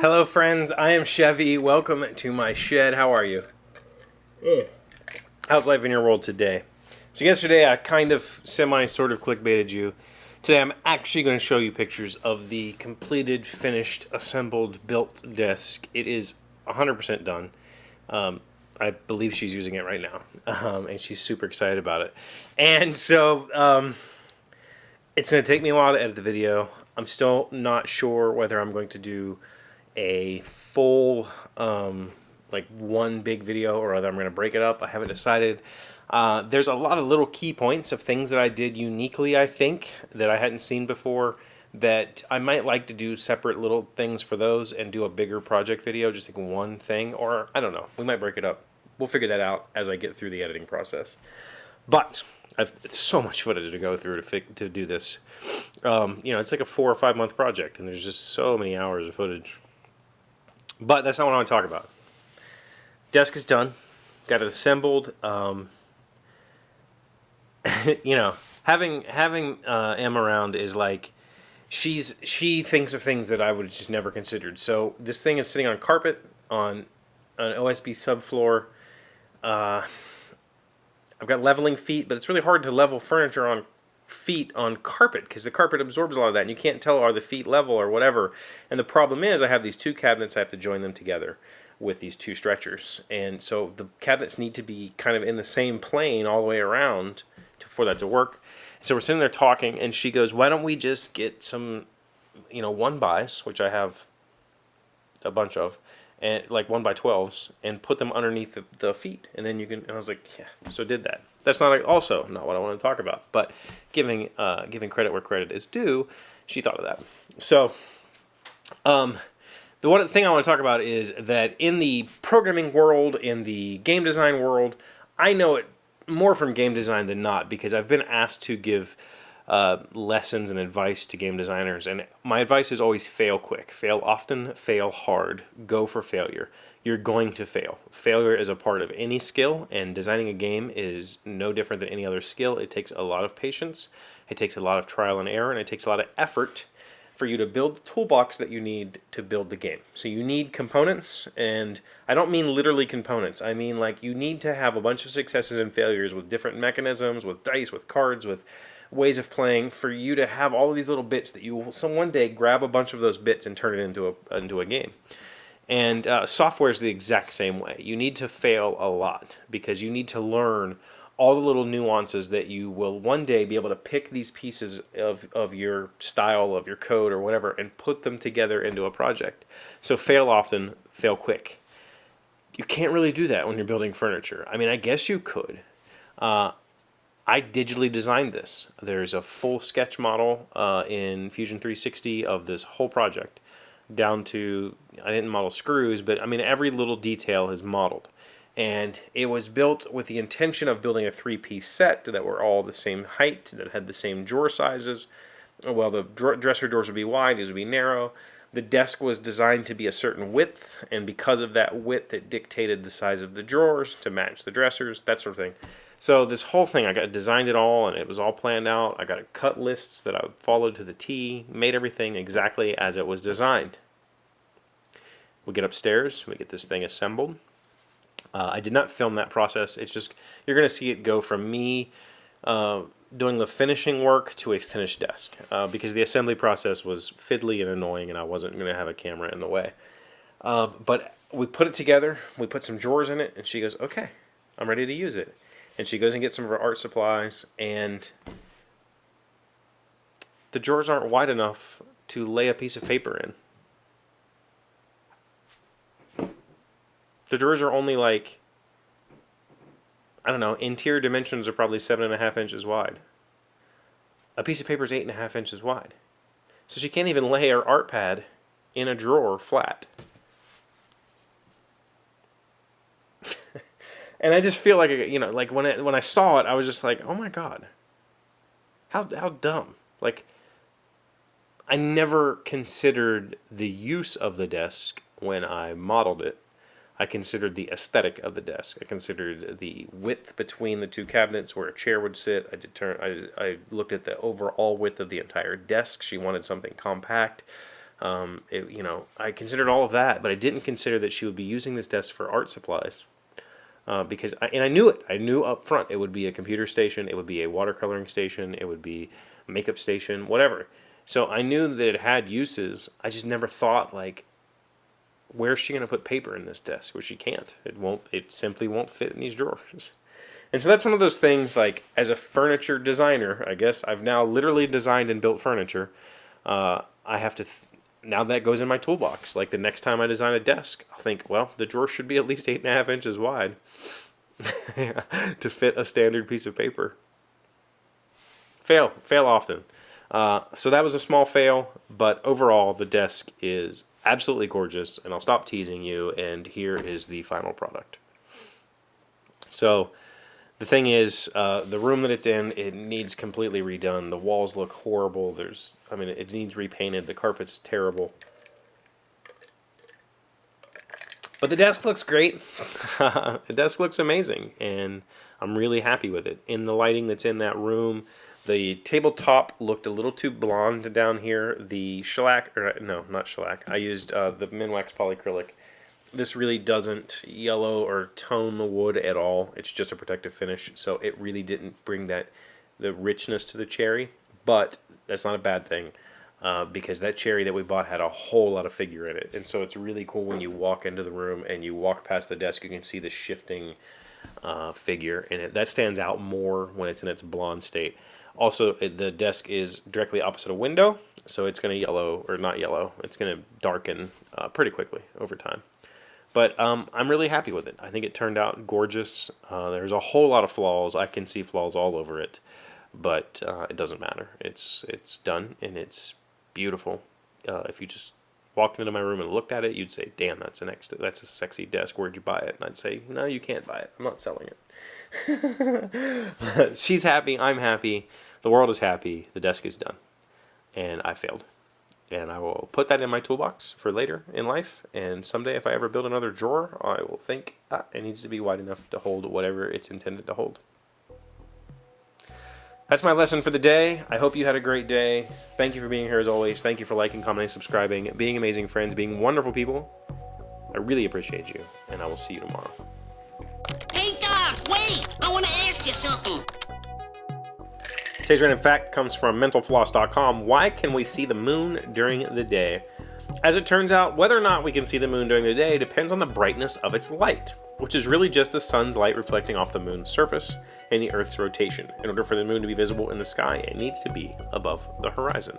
Hello friends, I am Chevee. Welcome to my shed. How are you? How's life in your world today? So yesterday I kind of sort of clickbaited you. Today I'm actually going to show you pictures of the completed, finished, assembled, built desk. It is 100% done. I believe she's using it right now, and she's super excited about it. And so it's going to take me a while to edit the video. I'm still not sure whether I'm going to do a full like one big video or whether I'm going to break it up. I haven't decided. There's a lot of little key points of things that I did uniquely, I think, that I hadn't seen before, that I might like to do separate little things for those and do a bigger project video, just like one thing, or I don't know, we might break it up. We'll figure that out as I get through the editing process. But it's so much footage to go through to do this. It's like a 4 or 5 month project, and there's just so many hours of footage. But that's not what I want to talk about. Desk is done. Got it assembled. Having Em around is like she thinks of things that I would have just never considered. So this thing is sitting on carpet on an OSB subfloor. I've got leveling feet, but it's really hard to level furniture on feet on carpet because the carpet absorbs a lot of that, and you can't tell are the feet level or whatever. And the problem is I have these two cabinets. I have to join them together with these two stretchers, and so the cabinets need to be kind of in the same plane all the way around for that to work. So we're sitting there talking, and she goes, why don't we just get some 1x, which I have a bunch of, and like 1x12s, and put them underneath the feet, and then you can. And I was like, yeah. So did that. That's also not what I want to talk about, but giving credit where credit is due, she thought of that. So, the one thing I want to talk about is that in the programming world, in the game design world, I know it more from game design than not because I've been asked to give lessons and advice to game designers, and my advice is always fail quick, fail often, fail hard, go for failure. You're going to fail. Failure is a part of any skill, and designing a game is no different than any other skill. It takes a lot of patience, it takes a lot of trial and error, and it takes a lot of effort for you to build the toolbox that you need to build the game. So you need components, and I don't mean literally components. I mean like you need to have a bunch of successes and failures with different mechanisms, with dice, with cards, with ways of playing, for you to have all of these little bits that you will one day grab a bunch of those bits and turn it into a game. And software is the exact same way. You need to fail a lot because you need to learn all the little nuances that you will one day be able to pick these pieces of your style, of your code or whatever, and put them together into a project. So fail often, fail quick. You can't really do that when you're building furniture. I mean, I guess you could. I digitally designed this. There's a full sketch model in Fusion 360 of this whole project, down to, I didn't model screws, but I mean every little detail is modeled. And it was built with the intention of building a 3-piece set that were all the same height, that had the same drawer sizes. Well, the dresser doors would be wide, these would be narrow. The desk was designed to be a certain width, and because of that width, it dictated the size of the drawers to match the dressers, that sort of thing. So this whole thing, I got designed it all, and it was all planned out. I got cut lists that I followed to the T, made everything exactly as it was designed. We get upstairs, we get this thing assembled. I did not film that process. It's just, you're going to see it go from me doing the finishing work to a finished desk because the assembly process was fiddly and annoying, and I wasn't going to have a camera in the way. But we put it together, we put some drawers in it, and she goes, okay, I'm ready to use it. And she goes and gets some of her art supplies, and the drawers aren't wide enough to lay a piece of paper in. The drawers are only like, I don't know, interior dimensions are probably 7.5 inches wide. A piece of paper is 8.5 inches wide. So she can't even lay her art pad in a drawer flat. And I just feel like, like when I saw it, I was just like, oh my God, how dumb. Like, I never considered the use of the desk when I modeled it. I considered the aesthetic of the desk. I considered the width between the two cabinets where a chair would sit. I looked at the overall width of the entire desk. She wanted something compact. You know, I considered all of that, but I didn't consider that she would be using this desk for art supplies. Because I knew it. I knew up front it would be a computer station, it would be a watercoloring station, it would be a makeup station, whatever. So I knew that it had uses. I just never thought, like, where's she going to put paper in this desk? Where she can't. It won't. It simply won't fit in these drawers. And so that's one of those things, like, as a furniture designer, I guess I've now literally designed and built furniture. I have to, now that goes in my toolbox. Like, the next time I design a desk, I'll think, well, the drawer should be at least 8.5 inches wide to fit a standard piece of paper. Fail often. So that was a small fail, but overall the desk is absolutely gorgeous, and I'll stop teasing you, and here is the final product. So the thing is, the room that it's in, it needs completely redone. The walls look horrible. It needs repainted. The carpet's terrible. But the desk looks great. The desk looks amazing, and I'm really happy with it. In the lighting that's in that room, the tabletop looked a little too blonde down here. The shellac, or no, not shellac. I used the Minwax polyacrylic. This really doesn't yellow or tone the wood at all. It's just a protective finish, so it really didn't bring the richness to the cherry. But that's not a bad thing, because that cherry that we bought had a whole lot of figure in it. And so it's really cool when you walk into the room and you walk past the desk, you can see the shifting figure in it. That stands out more when it's in its blonde state. Also, the desk is directly opposite a window, so it's going to yellow, or not yellow, it's going to darken pretty quickly over time. But I'm really happy with it. I think it turned out gorgeous. There's a whole lot of flaws. I can see flaws all over it, but it doesn't matter. It's done, and it's beautiful. If you just walked into my room and looked at it, you'd say, damn, that's a sexy desk. Where'd you buy it? And I'd say, no, you can't buy it. I'm not selling it. She's happy. I'm happy. The world is happy. The desk is done. And I failed. And I will put that in my toolbox for later in life. And someday if I ever build another drawer, I will think, it needs to be wide enough to hold whatever it's intended to hold. That's my lesson for the day. I hope you had a great day. Thank you for being here as always. Thank you for liking, commenting, subscribing, being amazing friends, being wonderful people. I really appreciate you. And I will see you tomorrow. Hey, Doc, wait! I want to ask you something. Today's random fact comes from mentalfloss.com. Why can we see the moon during the day? As it turns out, whether or not we can see the moon during the day depends on the brightness of its light, which is really just the sun's light reflecting off the moon's surface and the Earth's rotation. In order for the moon to be visible in the sky, it needs to be above the horizon.